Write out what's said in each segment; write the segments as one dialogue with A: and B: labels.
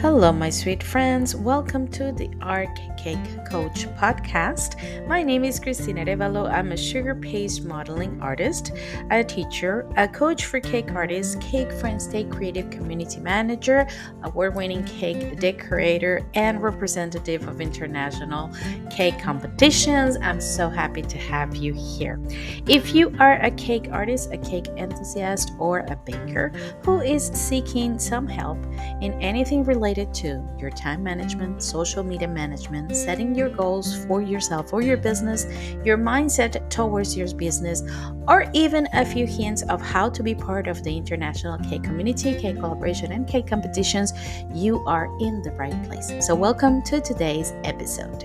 A: Hello, my sweet friends. Welcome to the Art Cake Coach podcast. My name is Cristina Revalo. I'm a sugar paste modeling artist, a teacher, a coach for cake artists, Cake Friends Day creative community manager, award winning cake decorator, and representative of international cake competitions. I'm so happy to have you here. If you are a cake artist, a cake enthusiast, or a baker who is seeking some help, in anything related to your time management, social media management, setting your goals for yourself or your business, your mindset towards your business, or even a few hints of how to be part of the international cake community, cake collaboration, and cake competitions, you are in the right place. So, welcome to today's episode.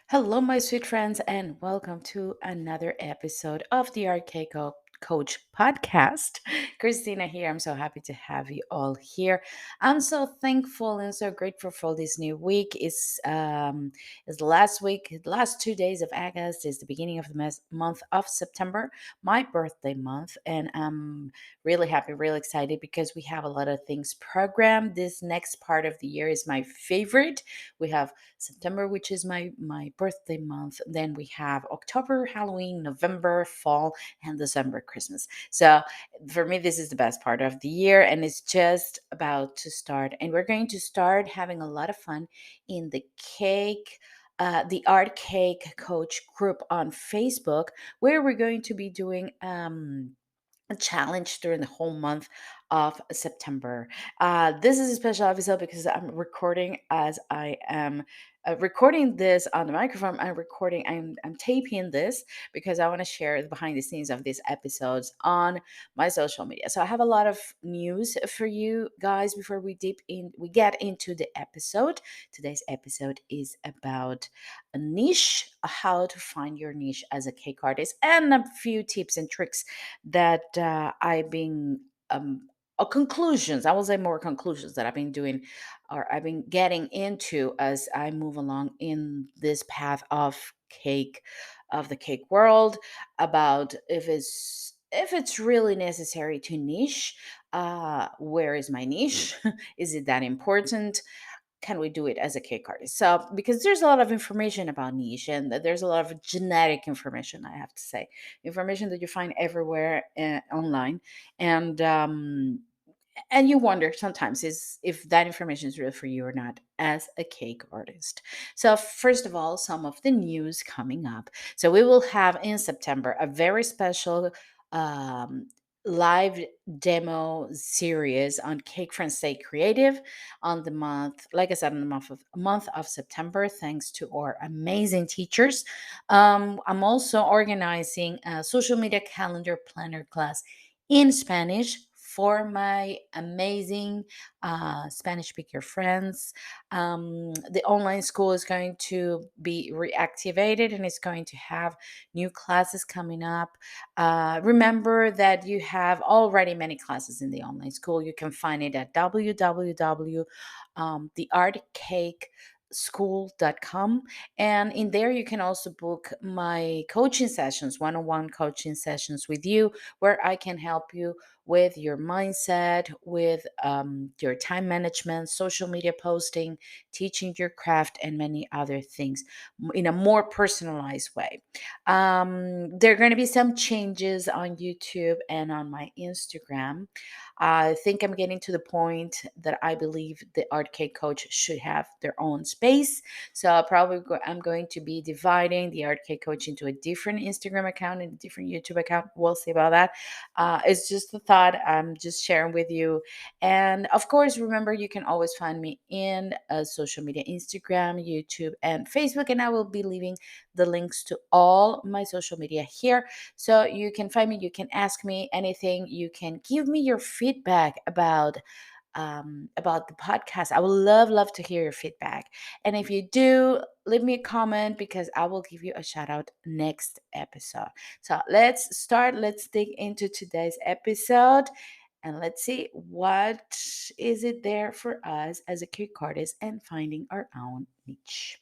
A: Hello, my sweet friends, and welcome to another episode of the Arcade Coach podcast. Christina here. I'm so happy to have you all here. I'm so thankful and so grateful for this new week. It's the last week, the last 2 days of August is the beginning of the month of September, my birthday month, and I'm really happy, really excited because we have a lot of things programmed. This next part of the year is my favorite. We have September, which is my birthday month. Then we have October, Halloween, November, fall, and December, Christmas. So for me, this is the best part of the year, and it's just about to start. And we're going to start having a lot of fun in the Art Cake Coach group on Facebook, where we're going to be doing a challenge during the whole month of September. This is a special episode because I'm recording as I am recording this on the microphone. I'm taping this because I want to share the behind the scenes of these episodes on my social media. So I have a lot of news for you guys before we get into the episode. Today's episode is about a niche, how to find your niche as a cake artist, and a few tips and tricks that I've been or conclusions. I will say more conclusions that I've been doing or I've been getting into as I move along in this path of the cake world, about if it's really necessary to niche. Where is my niche? Is it that important? Can we do it as a cake artist? So, because there's a lot of information about niche, and there's a lot of genetic information, I have to say, information that you find everywhere online, and you wonder sometimes is if that information is real for you or not as a cake artist. So first of all, some of the news coming up. So we will have in September a very special um, live demo series on Cake Friends Stay Creative on the month, like I said, in the month of September, thanks to our amazing teachers. I'm also organizing a social media calendar planner class in Spanish for my amazing Spanish speaker friends. The online school is going to be reactivated and it's going to have new classes coming up. Remember that you have already many classes in the online school. You can find it at www.theartcakeschool.com, and in there you can also book my coaching sessions, one-on-one coaching sessions with you, where I can help you with your mindset, with your time management, social media posting, teaching your craft, and many other things in a more personalized way. There are going to be some changes on YouTube and on my Instagram. I think I'm getting to the point that I believe the art cake coach should have their own space. So I'm going to be dividing the art cake coach into a different Instagram account and a different YouTube account. We'll see about that. It's just a thought I'm just sharing with you. And of course, remember, you can always find me in social media, Instagram, YouTube, and Facebook. And I will be leaving the links to all my social media here. So you can find me, you can ask me anything, you can give me your feedback about the podcast. I would love to hear your feedback. And if you do, leave me a comment because I will give you a shout out next episode. So let's start. Let's dig into today's episode and let's see what is it there for us as a cake artist and finding our own niche.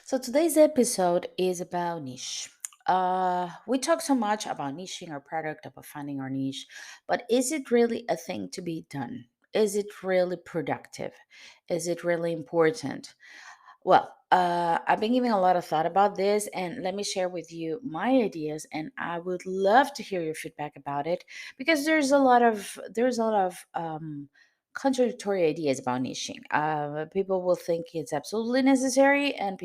A: So today's episode is about niche. We talk so much about niching our product, about finding our niche, but is it really a thing to be done? Is it really productive? Is it really important? Well, I've been giving a lot of thought about this, and let me share with you my ideas. And I would love to hear your feedback about it because there's a lot of contradictory ideas about niching. People will think it's absolutely necessary, and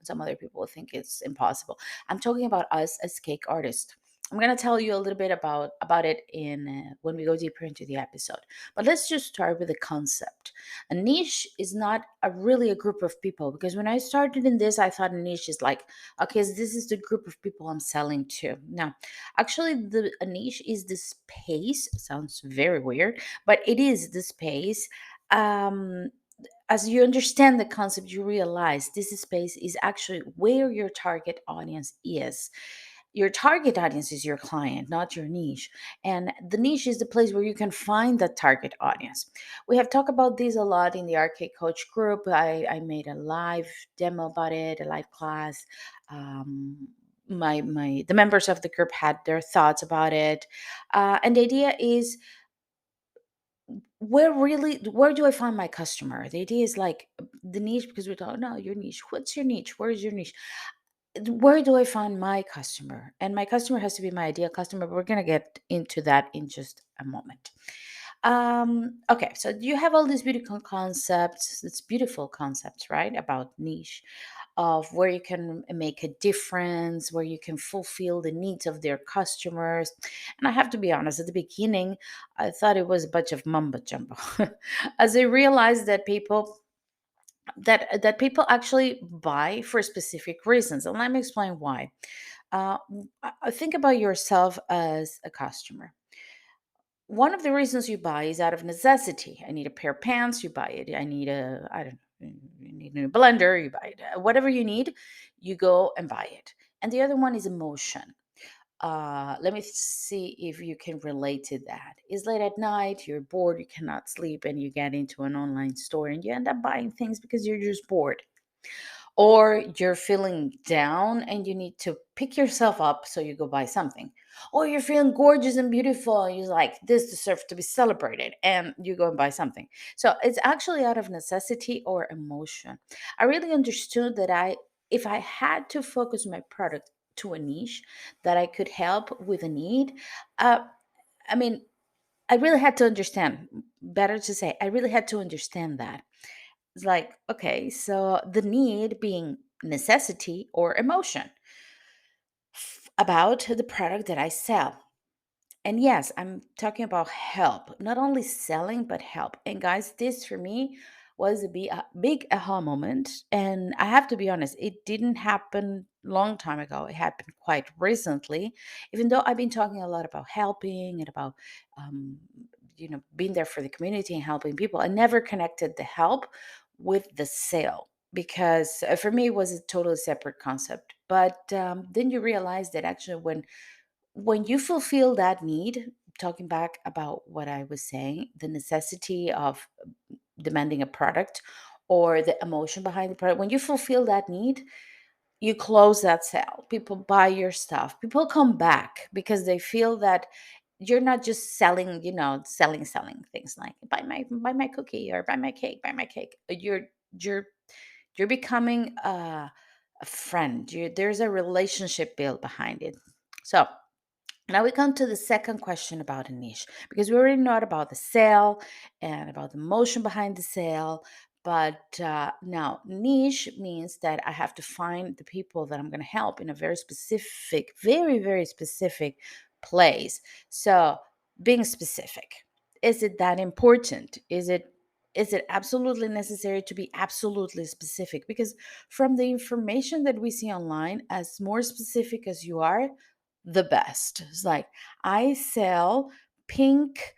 A: some other people will think it's impossible. I'm talking about us as cake artists. I'm gonna tell you a little bit about it in when we go deeper into the episode. But let's just start with the concept. A niche is not really a group of people, because when I started in this, I thought a niche is like, okay, so this is the group of people I'm selling to. Now, actually, a niche is the space. Sounds very weird, but it is the space. Um, as you understand the concept, you realize this space is actually where your target audience is. Your target audience is your client, not your niche. And the niche is the place where you can find that target audience. We have talked about this a lot in the Arcade Coach group. I made a live demo about it, a live class. The members of the group had their thoughts about it, and the idea is, where do I find my customer? The idea is like the niche, because we thought, no, your niche. What's your niche? Where is your niche? Where do I find my customer? And my customer has to be my ideal customer. But we're gonna get into that in just a moment. Okay, so you have all these beautiful concepts. It's beautiful concepts, right? About niche, of where you can make a difference, where you can fulfill the needs of their customers. And I have to be honest, at the beginning, I thought it was a bunch of mumbo jumbo. As I realized that people actually buy for specific reasons. And let me explain why. Think about yourself as a customer. One of the reasons you buy is out of necessity. I need a pair of pants, you buy it. I don't know, you need a new blender, you buy it. Whatever you need, you go and buy it. And the other one is emotion. Let me see if you can relate to that. It's late at night, you're bored, you cannot sleep, and you get into an online store and you end up buying things because you're just bored. Or you're feeling down and you need to pick yourself up, so you go buy something. Or you're feeling gorgeous and beautiful and you're like, this deserves to be celebrated, and you go and buy something. So it's actually out of necessity or emotion. I really understood that if I had to focus my product to a niche that I could help with a need, uh, I mean, I really had to understand, better to say, I really had to understand that. It's like, okay, so the need being necessity or emotion about the product that I sell. And yes, I'm talking about help, not only selling, but help. And guys, this for me was a big aha moment. And I have to be honest, it didn't happen long time ago. It happened quite recently. Even though I've been talking a lot about helping and about, um, being there for the community and helping people, I never connected the help with the sale, because for me it was a totally separate concept. But then you realize that actually when you fulfill that need, talking back about what I was saying, the necessity of demanding a product or the emotion behind the product, when you fulfill that need, you close that sale. People buy your stuff. People come back because they feel that you're not just selling, selling things like buy my cookie or buy my cake. You're you're becoming a friend. There's a relationship built behind it. So now we come to the second question about a niche, because we already know about the sale and about the motion behind the sale. But now, niche means that I have to find the people that I'm going to help in a very specific, very, very specific place. So, being specific, is it that important? Is it absolutely necessary to be absolutely specific? Because from the information that we see online, as more specific as you are, the best. It's like, I sell pink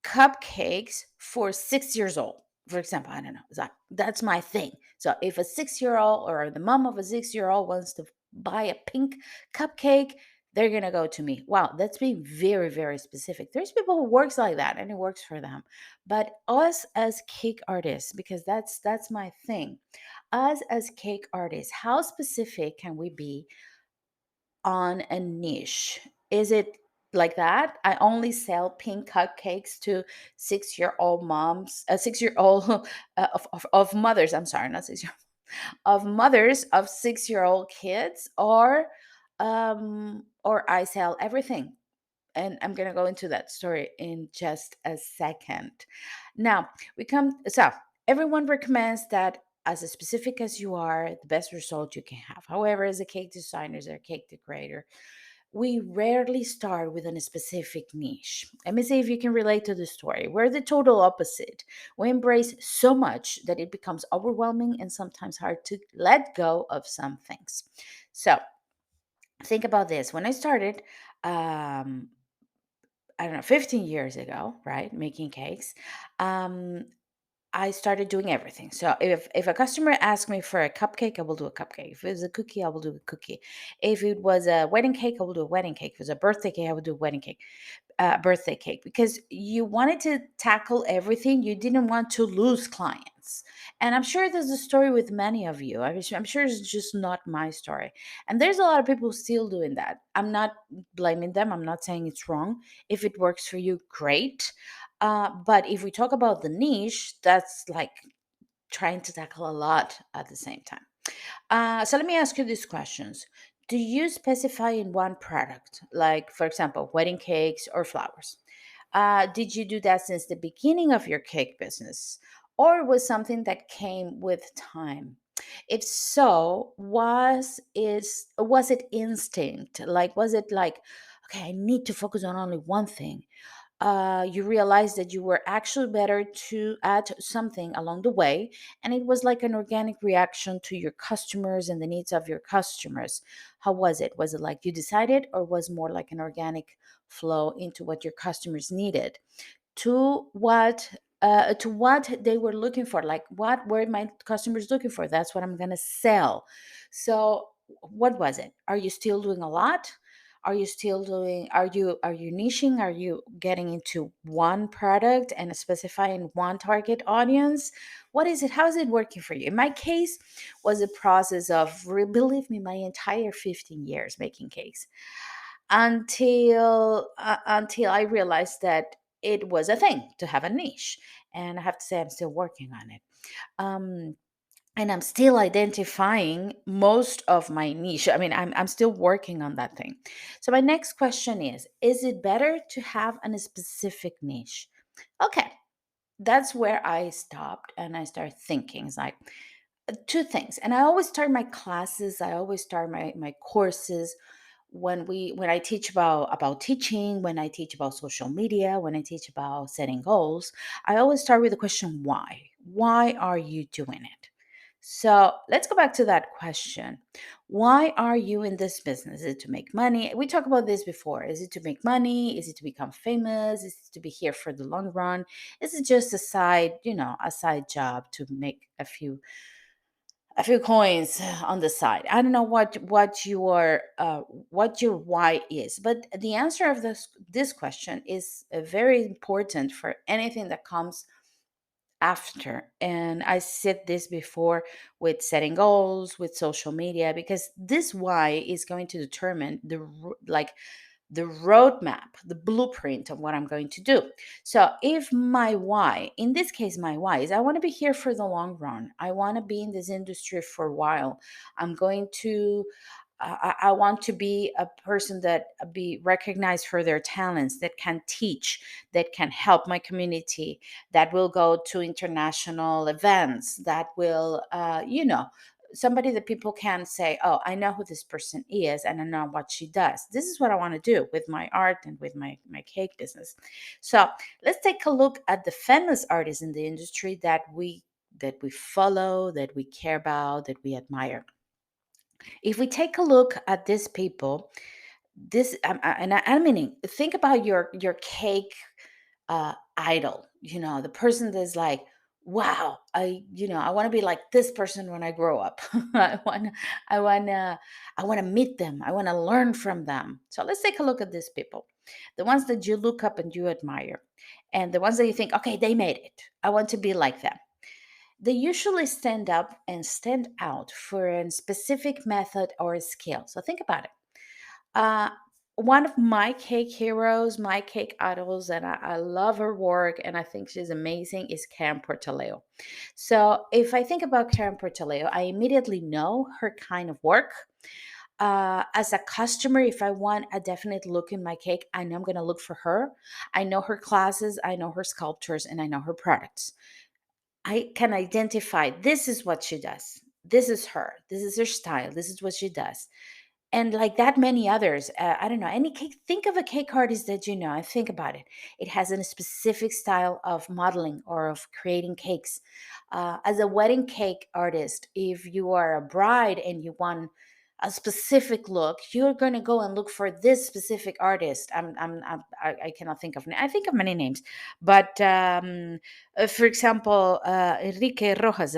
A: cupcakes for 6 years old. For example, I don't know. It's like, that's my thing. So if a 6 year old or the mom of a 6 year old wants to buy a pink cupcake, they're gonna go to me. Wow, that's being very, very specific. There's people who works like that and it works for them. But us as cake artists, because that's my thing. Us as cake artists, how specific can we be on a niche? Is it like that? I only sell pink cupcakes to 6-year-old moms, 6-year-old of mothers. I'm sorry, not 6 year of mothers of 6-year-old kids, or I sell everything. And I'm going to go into that story in just a second. Now, everyone recommends that as specific as you are, the best result you can have. However, as a cake designer, as a cake decorator, we rarely start with a specific niche. Let me see if you can relate to the story. We're the total opposite. We embrace so much that it becomes overwhelming and sometimes hard to let go of some things. So, think about this. When I started, um, I don't know, 15 years ago, right, making cakes, um, I started doing everything. So if a customer asks me for a cupcake, I will do a cupcake. If it's a cookie, I will do a cookie. If it was a wedding cake, I will do a wedding cake. If it's a birthday cake, I will do a wedding cake, birthday cake, because you wanted to tackle everything. You didn't want to lose clients. And I'm sure there's a story with many of you. I'm sure it's just not my story. And there's a lot of people still doing that. I'm not blaming them. I'm not saying it's wrong. If it works for you, great. But if we talk about the niche, that's like trying to tackle a lot at the same time. So let me ask you these questions. Do you specify in one product, like, for example, wedding cakes or flowers? Did you do that since the beginning of your cake business, or was something that came with time? If so, was it instinct? Like, was it like, okay, I need to focus on only one thing? You realized that you were actually better to add something along the way, and it was like an organic reaction to your customers and the needs of your customers. How was it? Was it like you decided, or was more like an organic flow into what your customers needed, to what they were looking for? Like, what were my customers looking for? That's what I'm going to sell. So what was it? Are you still doing a lot? Are you niching? Are you getting into one product and specifying one target audience? What is it? How is it working for you? In my case, was a process of, believe me, my entire 15 years making cakes, until I realized that it was a thing to have a niche. And I have to say, I'm still working on it. Um, and I'm still identifying most of my niche. I mean, I'm still working on that thing. So my next question is it better to have a specific niche? Okay, that's where I stopped and I started thinking. It's like, two things. And I always start my classes, I always start my courses, when I teach about teaching, when I teach about social media, when I teach about setting goals, I always start with the question, why are you doing it? So let's go back to that question. Why are you in this business? Is it to make money? We talked about this before. Is it to make money? Is it to become famous? Is it to be here for the long run? Is it just a side job to make a few coins on the side? I don't know what your why is, but the answer of this question is very important for anything that comes after. And I said this before, with setting goals, with social media, because this why is going to determine the roadmap, the blueprint of what I'm going to do. So, if my why, in this case, my why is I want to be here for the long run, I want to be in this industry for a while. I'm going to I want to be a person that be recognized for their talents, that can teach, that can help my community, that will go to international events, that will, somebody that people can say, oh, I know who this person is and I know what she does. This is what I want to do with my art and with my cake business. So let's take a look at the famous artists in the industry that we follow, that we care about, that we admire. If we take a look at these people, I mean, think about your cake idol. The person that's like, wow, I want to be like this person when I grow up. I want to, I want to meet them. I want to learn from them. So let's take a look at these people, the ones that you look up and you admire, and the ones that you think, okay, they made it. I want to be like them. They usually stand up and stand out for a specific method or skill. So think about it. Uh, One of my cake heroes, my cake idols, and I love her work and I think she's amazing, is Karen Portaleo. So if I think about Karen Portaleo, I immediately know her kind of work. As a customer, if I want a definite look in my cake, I know I'm going to look for her. I know her classes, I know her sculptures, and I know her products. I can identify this is what she does. This is her. This is her style. This is what she does. And like that, many others. I don't know. Any cake, think of a cake artist that you know and think about it. It has a specific style of modeling or of creating cakes. As a wedding cake artist, if you are a bride and you want a specific look, you're going to go and look for this specific artist. I cannot think of. I think of many names, but for example, Enrique Rojas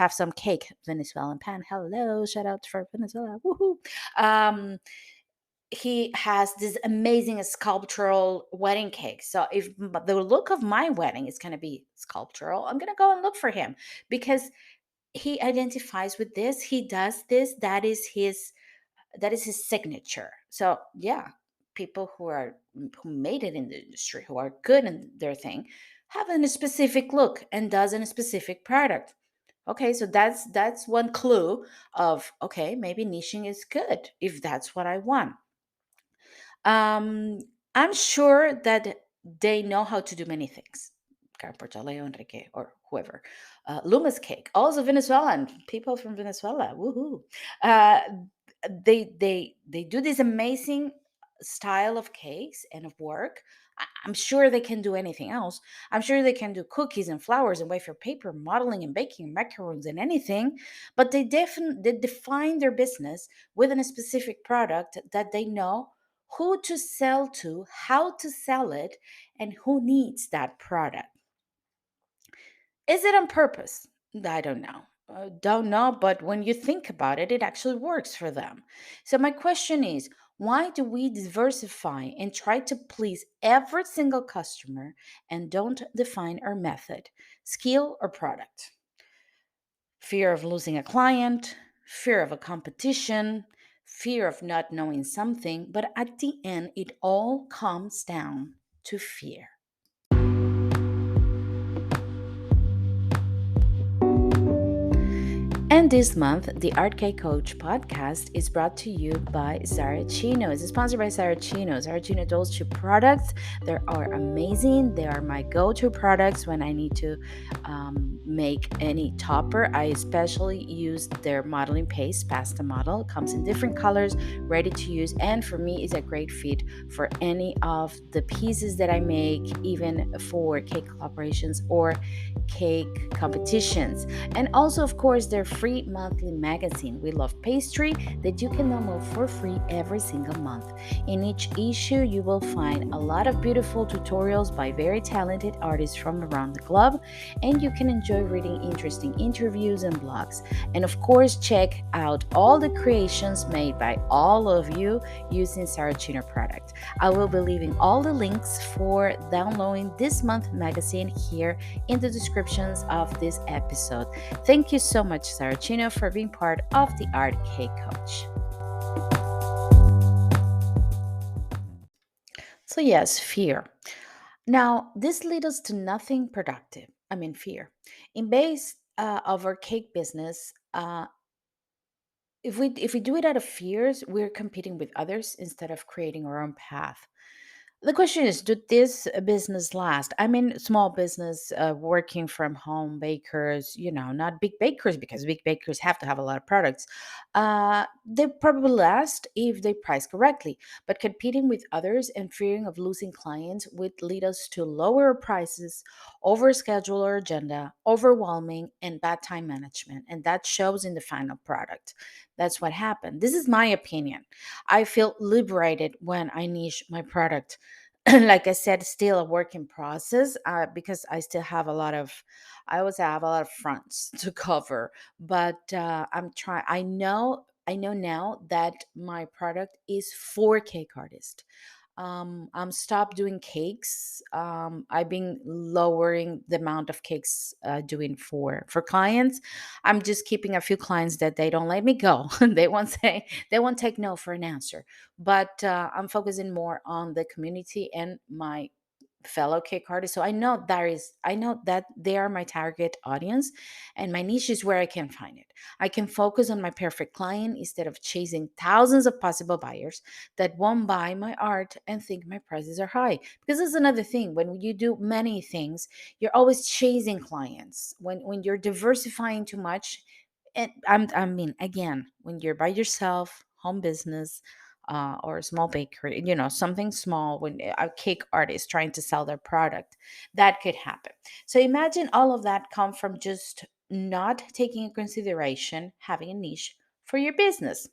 A: have some cake, Venezuelan pan. Hello, shout out for Venezuela. Woohoo! Um, he has this amazing sculptural wedding cake. So if the look of my wedding is going to be sculptural, I'm going to go and look for him because he identifies with this. He does this. That is his signature. So yeah, people who made it in the industry, who are good in their thing, have a specific look and does in a specific product. Okay, so that's one clue of okay, maybe niching is good if that's what I want. um, I'm sure that they know how to do many things. Carportaleo, Enrique, or whoever. Luma's cake, also Venezuelan people from Venezuela. Woohoo! Uh, they do this amazing style of cakes and of work. I'm sure they can do anything else. I'm sure they can do cookies and flowers and wafer paper, modeling and baking, macarons and anything. But they define their business within a specific product that they know who to sell to, how to sell it, and who needs that product. Is it on purpose? I don't know. Don't know, but when you think about it, it actually works for them. So, my question is why do we diversify and try to please every single customer and don't define our method, skill, or product? Fear of losing a client, fear of a competition, fear of not knowing something, but at the end, it all comes down to fear. And this month, the Art K Coach podcast is brought to you by Saracino. It's sponsored by Saracino. Saracino Dolce products, they are amazing. They are my go-to products when I need to make any topper. I especially use their modeling paste, pasta model. It comes in different colors, ready to use, and for me, is a great fit for any of the pieces that I make, even for cake collaborations or cake competitions. And also, of course, their free monthly magazine, We Love Pastry, that you can download for free every single month. In each issue, you will find a lot of beautiful tutorials by very talented artists from around the globe, and you can enjoy reading interesting interviews and blogs. And of course, check out all the creations made by all of you using Saracino product. I will be leaving all the links for downloading this month magazine here in the descriptions of this episode. Thank you so much, Saracino, for being part of the Art K Coach. So, yes, fear. Now, this leads us to nothing productive. I mean, fear. In base of our cake business, if we do it out of fears, we're competing with others instead of creating our own path. The question is, do this business last? I mean, small business, working from home bakers, not big bakers because big bakers have to have a lot of products. They probably last if they price correctly, but competing with others and fearing of losing clients would lead us to lower prices, overschedule our agenda, overwhelming, and bad time management. And that shows in the final product. That's what happened. This is my opinion. I feel liberated when I niche my product. Like I said, still a work in process, because I always have a lot of fronts to cover. But I'm trying. I know now that my product is for cake artists. I'm stopped doing cakes. I've been lowering the amount of cakes doing for clients. I'm just keeping a few clients that they don't let me go. They won't take no for an answer. But I'm focusing more on the community and my fellow cake artists. So I know that they are my target audience, and my niche is where I can find it. I can focus on my perfect client instead of chasing thousands of possible buyers that won't buy my art and think my prices are high. Because that's another thing. When you do many things, you're always chasing clients. When you're diversifying too much, and I mean, again, when you're by yourself, home business, or a small bakery, something small, when a cake artist trying to sell their product, that could happen. So imagine all of that come from just not taking in consideration having a niche for your business.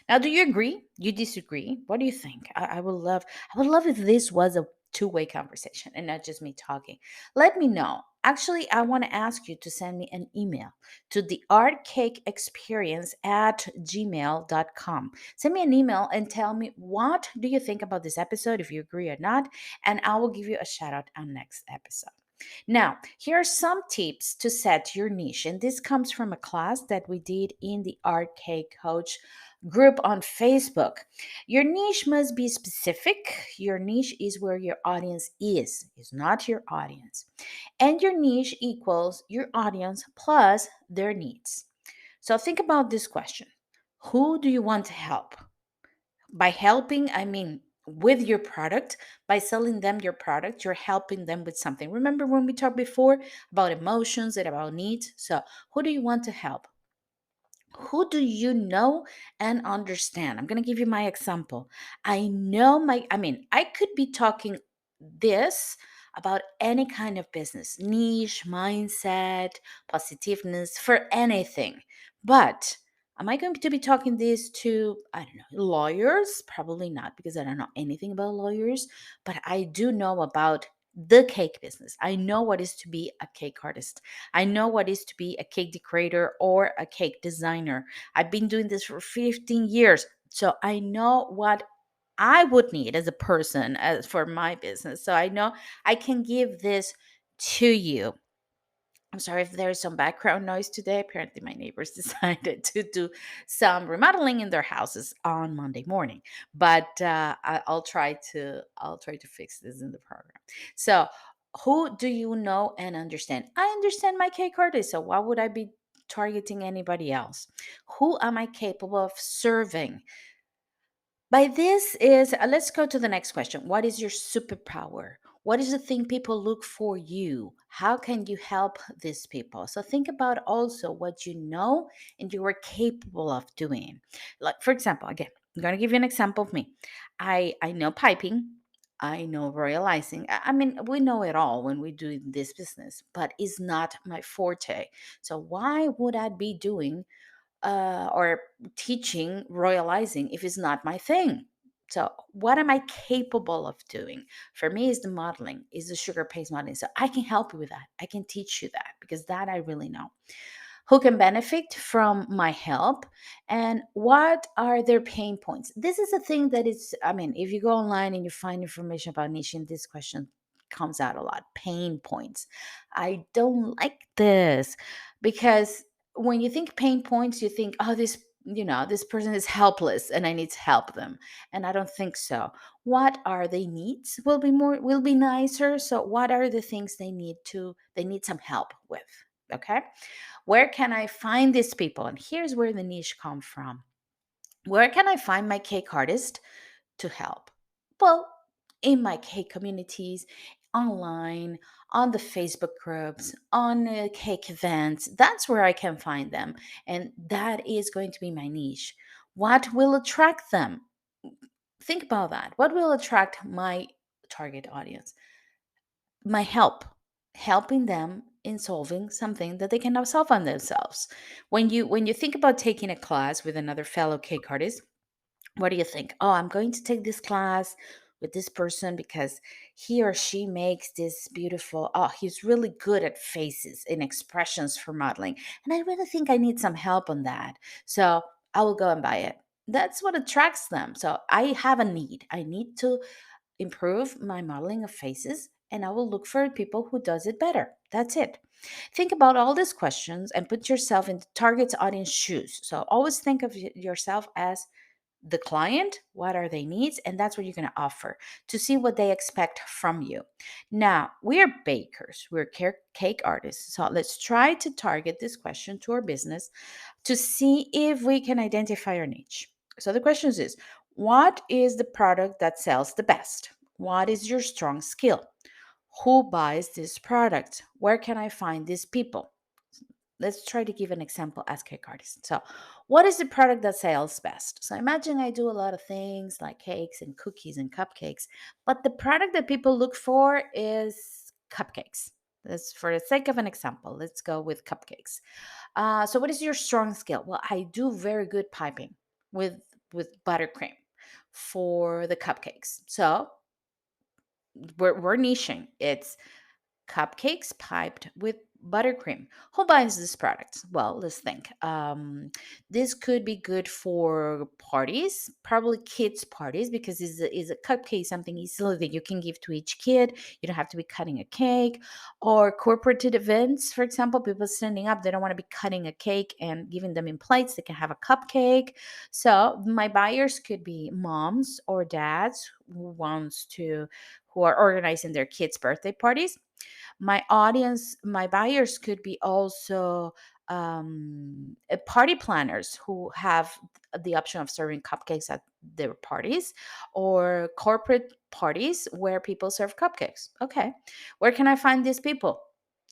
A: Now, do you agree? You disagree? What do you think? I would love if this was a two-way conversation and not just me talking. Let me know. Actually, I want to ask you to send me an email to the artcakeexperience@gmail.com. Send me an email and tell me what do you think about this episode, if you agree or not, and I will give you a shout out on next episode. Now, here are some tips to set your niche. And this comes from a class that we did in the Art Cake Coach group on Facebook. Your niche must be specific. Your niche is where your audience is not your audience. And your niche equals your audience plus their needs. So think about this question: who do you want to help? By helping, I mean with your product. By selling them your product, you're helping them with something. Remember when we talked before about emotions and about needs? So who do you want to help? Who do you know and understand? I'm going to give you my example. I mean, I could be talking this about any kind of business, niche, mindset, positiveness, for anything. But am I going to be talking this to, I don't know, lawyers? Probably not, because I don't know anything about lawyers, but I do know about the cake business. I know what is to be a cake artist. I know what is to be a cake decorator or a cake designer. I've been doing this for 15 years. So I know what I would need as a person as for my business. So I know I can give this to you. I'm sorry if there's some background noise today. Apparently, my neighbors decided to do some remodeling in their houses on Monday morning. But I'll try to fix this in the program. So, who do you know and understand? I understand my cake artist. So why would I be targeting anybody else? Who am I capable of serving? By this is let's go to the next question. What is your superpower? What is the thing people look for you? How can you help these people? So think about also what you know and you are capable of doing. Like for example, again, I'm going to give you an example of me. I know piping. I know royalizing. I mean, we know it all when we do this business, but it's not my forte. So why would I be doing or teaching royalizing if it's not my thing? So what am I capable of doing? For me is the modeling, is the sugar paste modeling. So I can help you with that. I can teach you that because that I really know. Who can benefit from my help, and what are their pain points? This is a thing that is, I mean, if you go online and you find information about niche, this question comes out a lot. Pain points. I don't like this because when you think pain points, you think, oh, this person is helpless and I need to help them. And I don't think so. What are they needs will be nicer. So what are the things they need some help with? Okay. Where can I find these people? And here's where the niche comes from. Where can I find my cake artist to help? Well, in my cake communities, online, on the Facebook groups, on cake events. That's where I can find them. And that is going to be my niche. What will attract them? Think about that. What will attract my target audience? My help, helping them in solving something that they cannot solve on themselves. When you think about taking a class with another fellow cake artist, what do you think? Oh, I'm going to take this class with this person because he or she makes this beautiful, oh, he's really good at faces and expressions for modeling, and I really think I need some help on that, so I will go and buy it. That's what attracts them. So I have a need. I need to improve my modeling of faces, and I will look for people who does it better. That's it. Think about all these questions and put yourself in the target's audience shoes. So always think of yourself as the client, what are their needs, and that's what you're going to offer to see what they expect from you. Now, we are bakers, we're cake artists. So let's try to target this question to our business to see if we can identify our niche. So the question is, what is the product that sells the best? What is your strong skill? Who buys this product? Where can I find these people? Let's try to give an example as cake artist. So, what is the product that sells best? So, imagine I do a lot of things like cakes and cookies and cupcakes, but the product that people look for is cupcakes. That's for the sake of an example. Let's go with cupcakes. So, what is your strong skill? Well, I do very good piping with buttercream for the cupcakes. So, we're niching. It's cupcakes piped with buttercream. Who buys this product? Well, let's think. This could be good for parties, probably kids' parties, because is a cupcake something easily that you can give to each kid. You don't have to be cutting a cake. Or corporate events, for example, people standing up, they don't want to be cutting a cake and giving them in plates. They can have a cupcake. So my buyers could be moms or dads who are organizing their kids' birthday parties. My audience, my buyers could be also party planners who have the option of serving cupcakes at their parties, or corporate parties where people serve cupcakes. Okay, where can I find these people?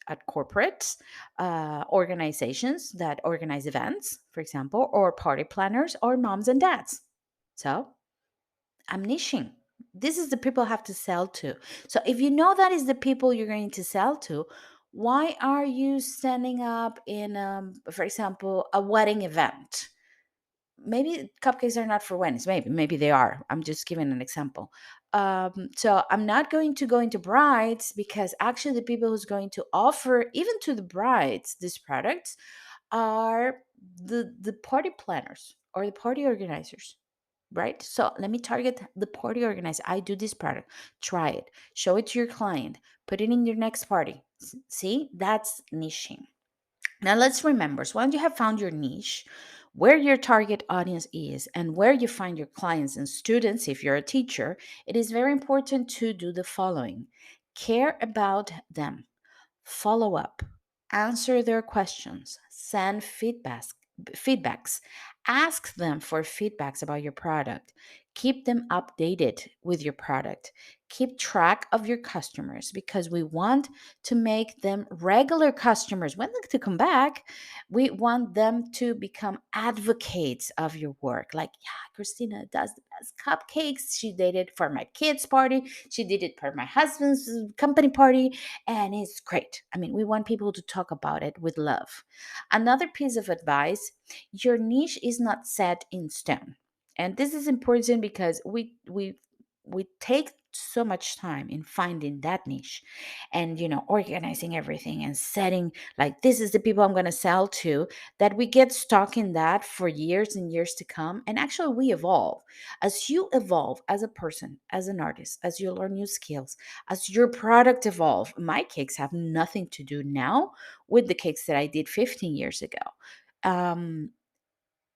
A: At corporate organizations that organize events, for example, or party planners, or moms and dads. So I'm niching. This is the people I have to sell to. So if you know that is the people you're going to sell to, why are you standing up in, for example, a wedding event? Maybe cupcakes are not for weddings. Maybe they are. I'm just giving an example. So I'm not going to go into brides, because actually the people who's going to offer even to the brides these products are the party planners or the party organizers, right? So let me target the party organizer. I do this product. Try it. Show it to your client. Put it in your next party. See, that's niching. Now let's remember, so once you have found your niche, where your target audience is, and where you find your clients and students, if you're a teacher, it is very important to do the following: care about them, follow up, answer their questions, send feedbacks, ask them for feedbacks about your product, keep them updated with your product, keep track of your customers, because we want to make them regular customers. When they to come back, we want them to become advocates of your work. Like, yeah, Christina does the best cupcakes. She did it for my kids' party. She did it for my husband's company party, and it's great. I mean, we want people to talk about it with love. Another piece of advice: your niche is not set in stone. And this is important because we take so much time in finding that niche, and organizing everything and setting, like, this is the people I'm going to sell to, that we get stuck in that for years and years to come. And actually we evolve. As you evolve as a person, as an artist, as you learn new skills, as your product evolve. My cakes have nothing to do now with the cakes that I did 15 years ago. um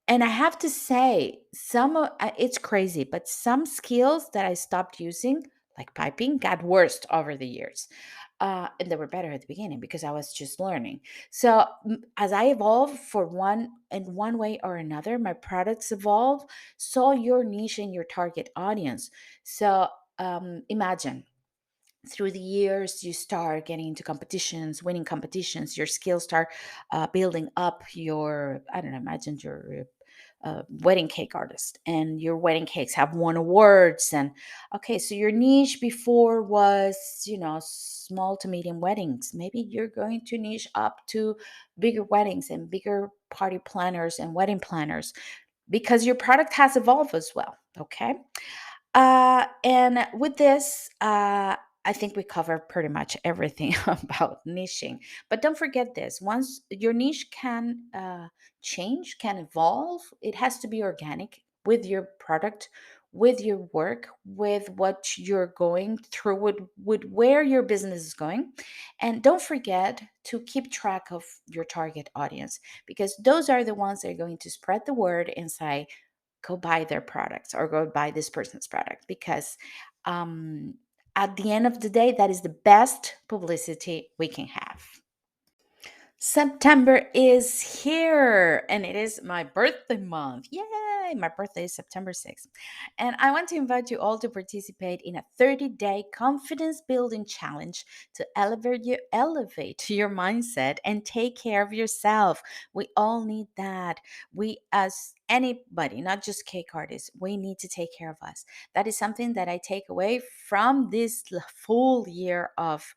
A: and I have to say, it's crazy, but some skills that I stopped using, like piping, got worse over the years. And they were better at the beginning because I was just learning. So as I evolve for one in one way or another, my products evolve. So your niche and your target audience. So imagine through the years you start getting into competitions, winning competitions, your skills start building up. Your, I don't know, imagine you're wedding cake artist and your wedding cakes have won awards. And okay, so your niche before was, small to medium weddings. Maybe you're going to niche up to bigger weddings and bigger party planners and wedding planners, because your product has evolved as well. Okay. And with this, I think we covered pretty much everything about niching. But don't forget this: once your niche can change, can evolve, it has to be organic with your product, with your work, with what you're going through, with where your business is going. And don't forget to keep track of your target audience, because those are the ones that are going to spread the word and say, go buy their products or go buy this person's product. Because um, at the end of the day, that is the best publicity we can have. September is here and it is my birthday month. Yay! My birthday is September 6th. And I want to invite you all to participate in a 30-day confidence building challenge to elevate your mindset and take care of yourself. We all need that. We, as anybody, not just cake artists, we need to take care of us. That is something that I take away from this full year of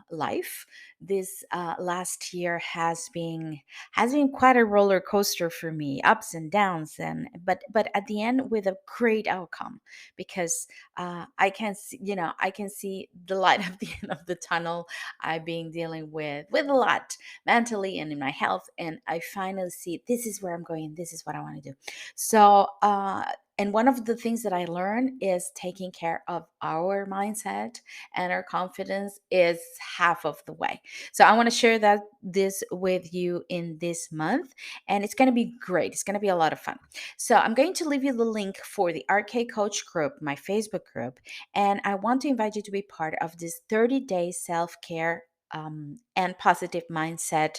A: life. This last year has been quite a roller coaster for me, ups and downs, and but at the end with a great outcome, because I can see, I can see the light at the end of the tunnel. I've been dealing with a lot mentally and in my health, and I finally see this is where I'm going, this is what I want to do. So and one of the things that I learned is taking care of our mindset and our confidence is half of the way. So I want to share this with you in this month, and it's going to be great. It's going to be a lot of fun. So I'm going to leave you the link for the RK Coach group, my Facebook group, and I want to invite you to be part of this 30-day self-care and positive mindset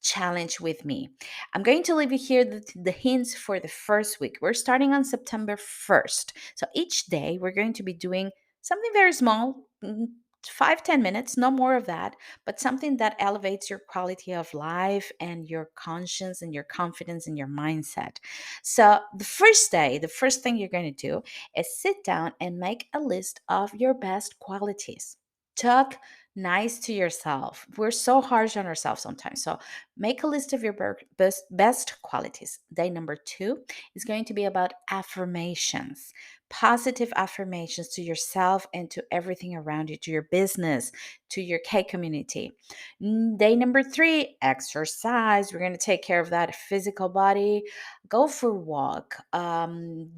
A: challenge with me. I'm going to leave you here the hints for the first week. We're starting on September 1st. So each day we're going to be doing something very small, 5-10 minutes, no more of that, but something that elevates your quality of life and your conscience and your confidence and your mindset. So the first day, the first thing you're going to do is sit down and make a list of your best qualities. Talk nice to yourself. We're so harsh on ourselves sometimes. So make a list of your best qualities. Day number 2 is going to be about affirmations, positive affirmations to yourself and to everything around you, to your business, to your K community. Day number 3, exercise. We're going to take care of that physical body. Go for a walk,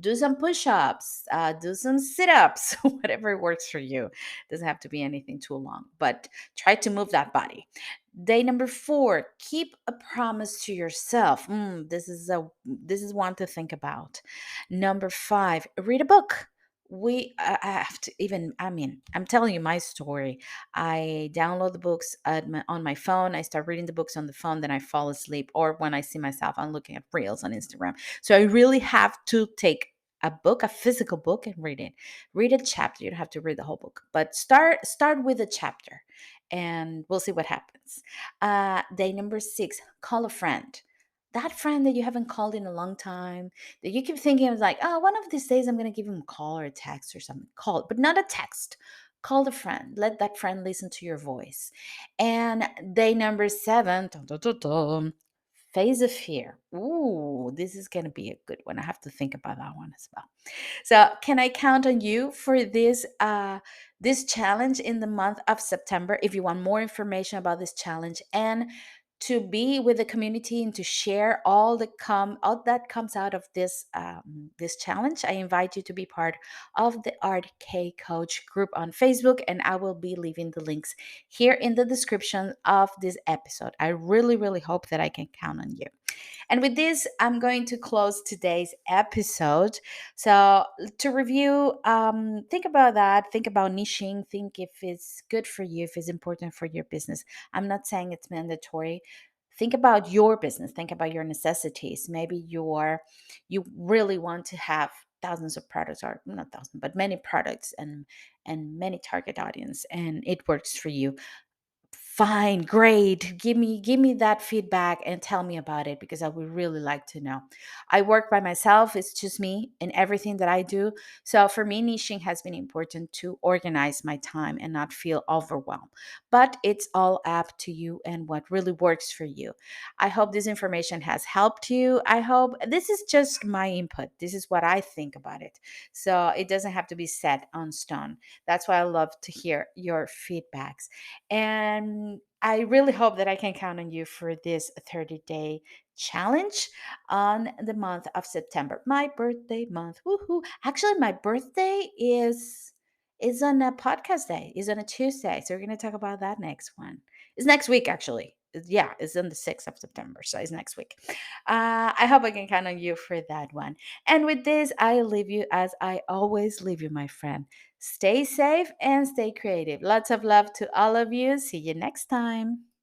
A: do some push-ups, do some sit-ups, whatever works for you. Doesn't have to be anything too long, but try to move that body. Day number 4, keep a promise to yourself. This is one to think about. Number 5, read a book. I have to even, I'm telling you my story. I download the books on my phone. I start reading the books on the phone, then I fall asleep. Or when I see myself, I'm looking at reels on Instagram. So I really have to take a book, a physical book, and read it. Read a chapter. You don't have to read the whole book, but start with a chapter, and we'll see what happens. Day number 6, call a friend. That friend that you haven't called in a long time, that you keep thinking of, like, oh, one of these days I'm going to give him a call or a text or something. Call, but not a text. Call the friend. Let that friend listen to your voice. And day number 7, dun, dun, dun, dun, phase of fear. Ooh, this is going to be a good one. I have to think about that one as well. So, can I count on you for this challenge in the month of September? If you want more information about this challenge and to be with the community and to share all that comes out of this challenge, I invite you to be part of the Art K Coach group on Facebook, and I will be leaving the links here in the description of this episode. I really, really hope that I can count on you. And with this, I'm going to close today's episode. So, to review, think about that. Think about niching. Think if it's good for you, if it's important for your business. I'm not saying it's mandatory. Think about your business. Think about your necessities. Maybe you really want to have thousands of products, or not thousands, but many products and many target audience, and it works for you. Fine, great. Give me that feedback and tell me about it, because I would really like to know. I work by myself. It's just me and everything that I do. So for me, niching has been important to organize my time and not feel overwhelmed. But it's all up to you and what really works for you. I hope this information has helped you. I hope this is just my input. This is what I think about it. So it doesn't have to be set on stone. That's why I love to hear your feedbacks. And I really hope that I can count on you for this 30-day challenge on the month of September. My birthday month. Woohoo. Actually, my birthday is on a podcast day, is on a Tuesday. So we're gonna talk about that next one. It's next week actually. Yeah, it's on the 6th of September. So it's next week. I hope I can count on you for that one. And with this, I leave you as I always leave you, my friend. Stay safe and stay creative. Lots of love to all of you. See you next time.